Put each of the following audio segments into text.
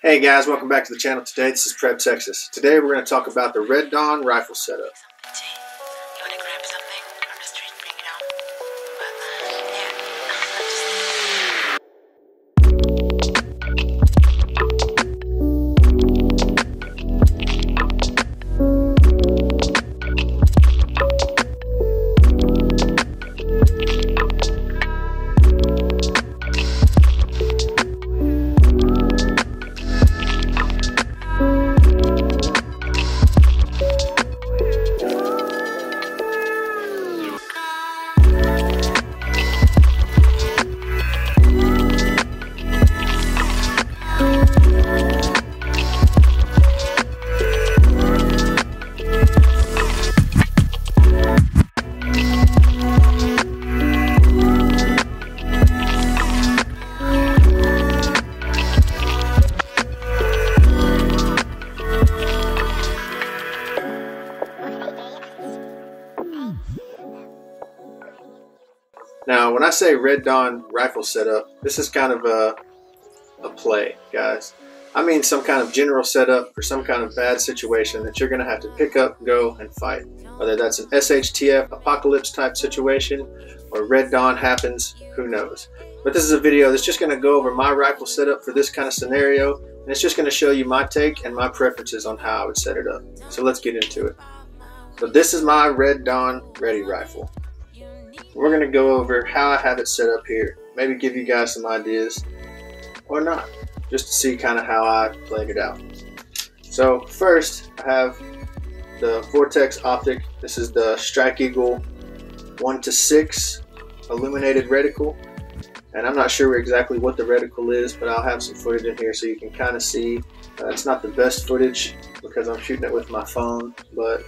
Hey guys, welcome back to the channel. Today this is PrepTexas. Today we're going to talk about the Red Dawn rifle setup. Now, when I say Red Dawn rifle setup, this is kind of a play, guys. I mean some kind of general setup for some kind of bad situation that you're going to have to pick up, go, and fight. Whether that's an SHTF apocalypse type situation or Red Dawn happens, who knows. But this is a video that's just going to go over my rifle setup for this kind of scenario, and it's just going to show you my take and my preferences on how I would set it up. So let's get into it. So this is my Red Dawn Ready rifle. We're going to go over how I have it set up here. Maybe give you guys some ideas, or not, just to see kind of how I played it out. So first, I have the Vortex Optic. This is the Strike Eagle 1:6 illuminated reticle. And I'm not sure exactly what the reticle is, but I'll have some footage in here so you can kind of see. It's not the best footage because I'm shooting it with my phone, but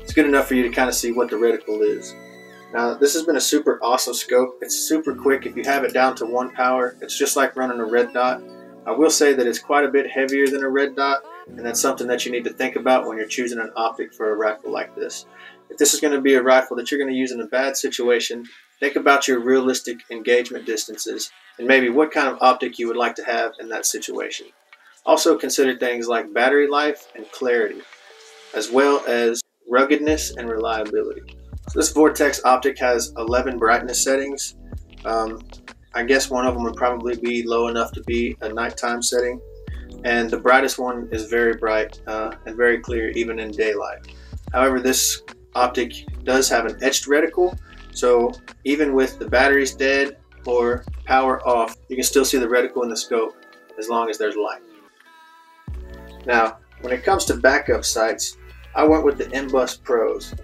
it's good enough for you to kind of see what the reticle is. Now, this has been a super awesome scope. It's super quick if you have it down to 1 power. It's just like running a red dot. I will say that it's quite a bit heavier than a red dot, and that's something that you need to think about when you're choosing an optic for a rifle like this. If this is going to be a rifle that you're going to use in a bad situation, think about your realistic engagement distances and maybe what kind of optic you would like to have in that situation. Also consider things like battery life and clarity, as well as ruggedness and reliability. So this Vortex Optic has 11 brightness settings. I guess one of them would probably be low enough to be a nighttime setting, and the brightest one is very bright and very clear even in daylight. However, this optic does have an etched reticle, so even with the batteries dead or power off, you can still see the reticle in the scope as long as there's light. Now, when it comes to backup sights, I went with the MBus Pros,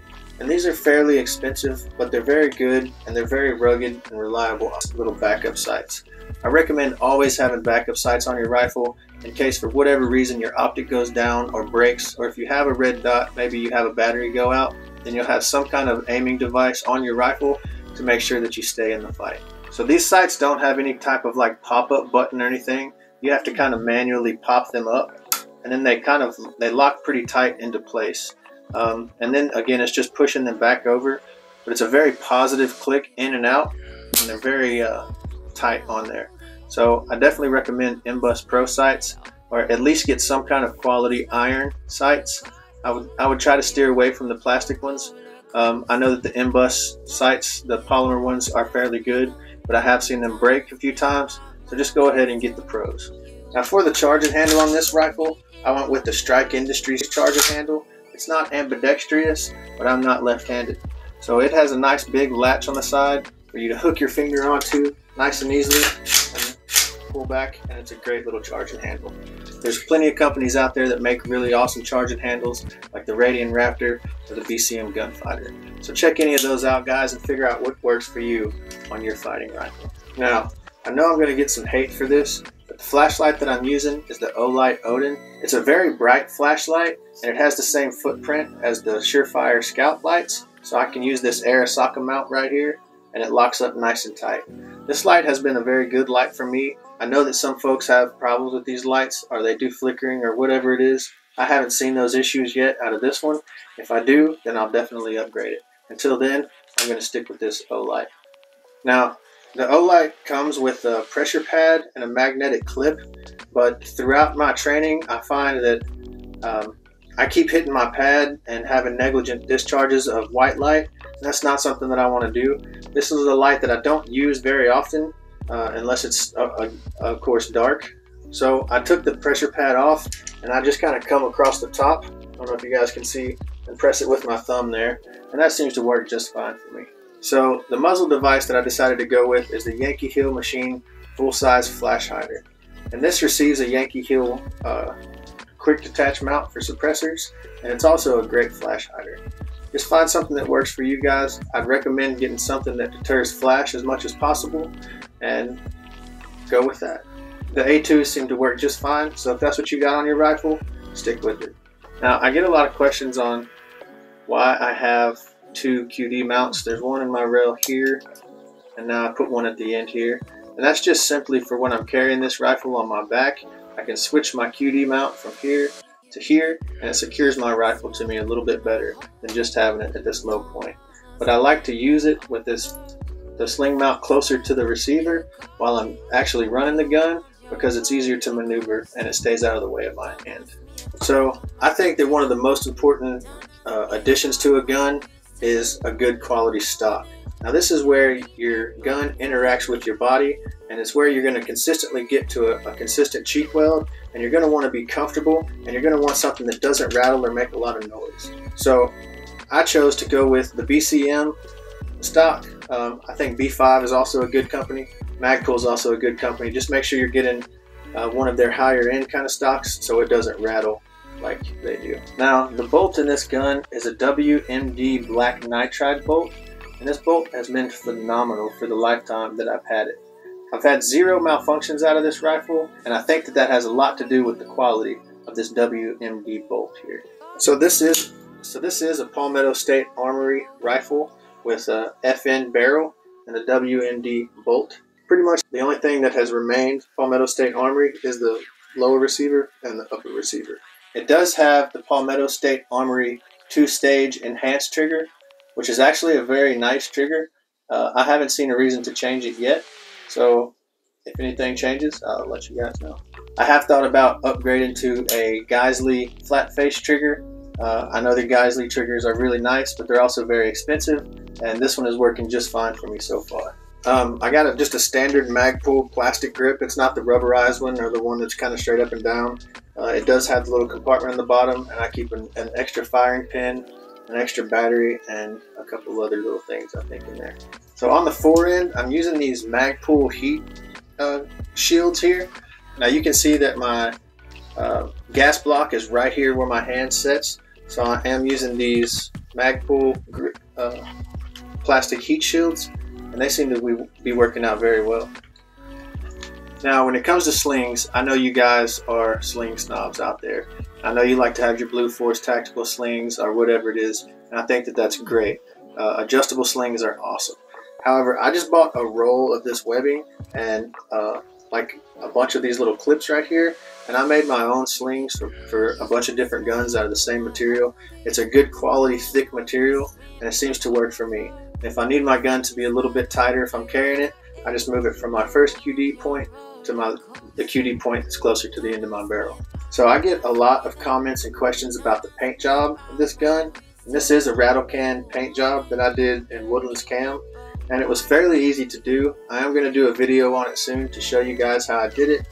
and these are fairly expensive, but they're very good and they're very rugged and reliable little backup sights. I recommend always having backup sights on your rifle in case for whatever reason your optic goes down or breaks, or if you have a red dot, maybe you have a battery go out, then you'll have some kind of aiming device on your rifle to make sure that you stay in the fight. So these sights don't have any type of like pop-up button or anything. You have to kind of manually pop them up, and then they lock pretty tight into place. And then again, it's just pushing them back over, but it's a very positive click in and out, and they're very tight on there. So I definitely recommend MBus Pro sights, or at least get some kind of quality iron sights. I would try to steer away from the plastic ones. I know that the MBus sights, the polymer ones, are fairly good, but I have seen them break a few times, so just go ahead and get the Pros. Now for the charging handle on this rifle, I went with the Strike Industries charging handle. It's not ambidextrous, but I'm not left-handed. So it has a nice big latch on the side for you to hook your finger onto nice and easily and pull back, and it's a great little charging handle. There's plenty of companies out there that make really awesome charging handles, like the Radian Raptor or the BCM Gunfighter. So check any of those out, guys, and figure out what works for you on your fighting rifle. Now, I know I'm going to get some hate for this, but the flashlight that I'm using is the Olight Odin. It's a very bright flashlight, and it has the same footprint as the Surefire Scout lights, so I can use this Arasaka mount right here, and it locks up nice and tight. This light has been a very good light for me. I know that some folks have problems with these lights, or they do flickering or whatever it is. I haven't seen those issues yet out of this one. If I do, then I'll definitely upgrade it. Until then, I'm going to stick with this Olight. Now, the Olight comes with a pressure pad and a magnetic clip, but throughout my training, I find that I keep hitting my pad and having negligent discharges of white light. That's not something that I want to do. This is a light that I don't use very often unless it's of course dark. So I took the pressure pad off and I just kind of come across the top. I don't know if you guys can see, and press it with my thumb there, and that seems to work just fine for me. So the muzzle device that I decided to go with is the Yankee Hill Machine full-size flash hider, and this receives a Yankee Hill quick detach mount for suppressors, and it's also a great flash hider. Just find something that works for you guys. I'd recommend getting something that deters flash as much as possible and go with that. The A2s seem to work just fine, so if that's what you got on your rifle, stick with it. Now, I get a lot of questions on why I have two QD mounts. There's one in my rail here, and now I put one at the end here. And that's just simply for when I'm carrying this rifle on my back, I can switch my QD mount from here to here, and it secures my rifle to me a little bit better than just having it at this low point. But I like to use it with the sling mount closer to the receiver while I'm actually running the gun, because it's easier to maneuver and it stays out of the way of my hand. So I think that one of the most important additions to a gun is a good quality stock. Now this is where your gun interacts with your body, and it's where you're going to consistently get to a consistent cheek weld, and you're going to want to be comfortable, and you're going to want something that doesn't rattle or make a lot of noise. So I chose to go with the BCM stock. I think B5 is also a good company. Magpul is also a good company. Just make sure you're getting one of their higher end kind of stocks so it doesn't rattle like they do. Now the bolt in this gun is a WMD black nitride bolt, and this bolt has been phenomenal for the lifetime that I've had it. I've had zero malfunctions out of this rifle, and I think that has a lot to do with the quality of this WMD bolt here. So this is a Palmetto State Armory rifle with a FN barrel and a WMD bolt. Pretty much the only thing that has remained Palmetto State Armory is the lower receiver and the upper receiver. It does have the Palmetto State Armory 2-stage enhanced trigger, which is actually a very nice trigger. I haven't seen a reason to change it yet, so if anything changes, I'll let you guys know. I have thought about upgrading to a Geisley flat face trigger. I know the Geisley triggers are really nice, but they're also very expensive, and this one is working just fine for me so far. I got just a standard Magpul plastic grip. It's not the rubberized one or the one that's kind of straight up and down. It does have the little compartment in the bottom, and I keep an extra firing pin, an extra battery, and a couple other little things I think in there. So on the fore end, I'm using these Magpul heat shields here. Now you can see that my gas block is right here where my hand sits. So I am using these Magpul plastic heat shields, and they seem to be working out very well. Now when it comes to slings, I know you guys are sling snobs out there. I know you like to have your Blue Force tactical slings or whatever it is, and I think that that's great. Adjustable slings are awesome. However, I just bought a roll of this webbing and like a bunch of these little clips right here, and I made my own slings for a bunch of different guns out of the same material. It's a good quality thick material, and it seems to work for me. If I need my gun to be a little bit tighter if I'm carrying it, I just move it from my first QD point to the QD point that's closer to the end of my barrel. So I get a lot of comments and questions about the paint job of this gun. And this is a rattle can paint job that I did in Woodlands Cam, and it was fairly easy to do. I am going to do a video on it soon to show you guys how I did it.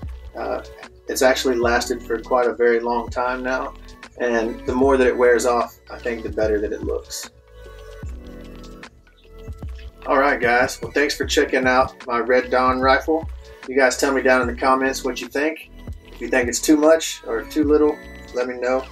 It's actually lasted for quite a very long time now, and the more that it wears off, I think the better that it looks. Alright guys, well thanks for checking out my Red Dawn rifle. You guys tell me down in the comments what you think. If you think it's too much or too little, let me know.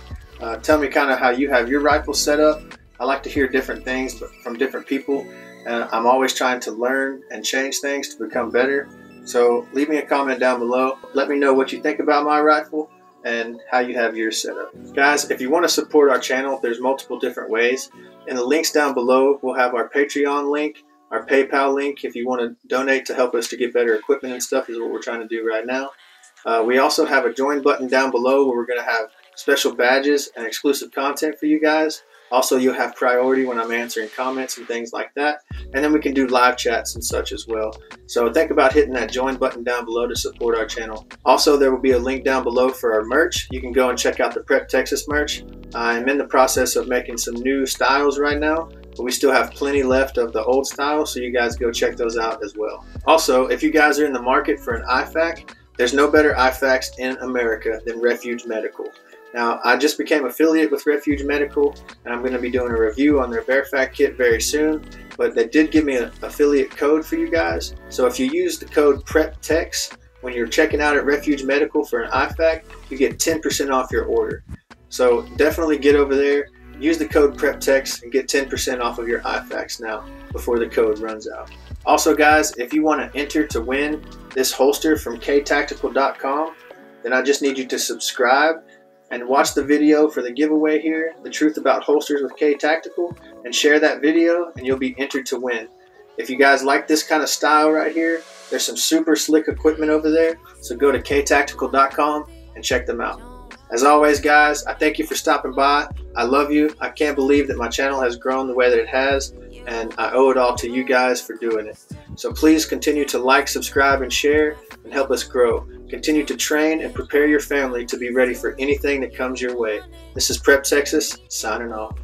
Tell me kind of how you have your rifle set up. I like to hear different things from different people. I'm always trying to learn and change things to become better. So leave me a comment down below. Let me know what you think about my rifle and how you have yours set up. Guys, if you want to support our channel, there's multiple different ways. In the links down below, we'll have our Patreon link, our PayPal link if you want to donate to help us to get better equipment and stuff is what we're trying to do right now. We also have a join button down below where we're going to have special badges and exclusive content for you guys. Also, you'll have priority when I'm answering comments and things like that. And then we can do live chats and such as well. So think about hitting that join button down below to support our channel. Also, there will be a link down below for our merch. You can go and check out the PrepTexas merch. I'm in the process of making some new styles right now, but we still have plenty left of the old styles, so you guys go check those out as well. Also, if you guys are in the market for an IFAK, there's no better IFAKs in America than Refuge Medical. Now, I just became affiliate with Refuge Medical, and I'm going to be doing a review on their BearFAK kit very soon, but they did give me an affiliate code for you guys. So if you use the code PrepTexas when you're checking out at Refuge Medical for an IFAK, you get 10% off your order. So definitely get over there, use the code PrepTexas, and get 10% off of your IFAKs now before the code runs out. Also guys, if you want to enter to win this holster from ktactical.com, then I just need you to subscribe and watch the video for the giveaway here, The Truth About Holsters with K Tactical, and share that video and you'll be entered to win. If you guys like this kind of style right here, there's some super slick equipment over there, so go to ktactical.com and check them out. As always guys, I thank you for stopping by. I love you. I can't believe that my channel has grown the way that it has, and I owe it all to you guys for doing it. So please continue to like, subscribe, and share, and help us grow. Continue to train and prepare your family to be ready for anything that comes your way. This is PrepTexas, signing off.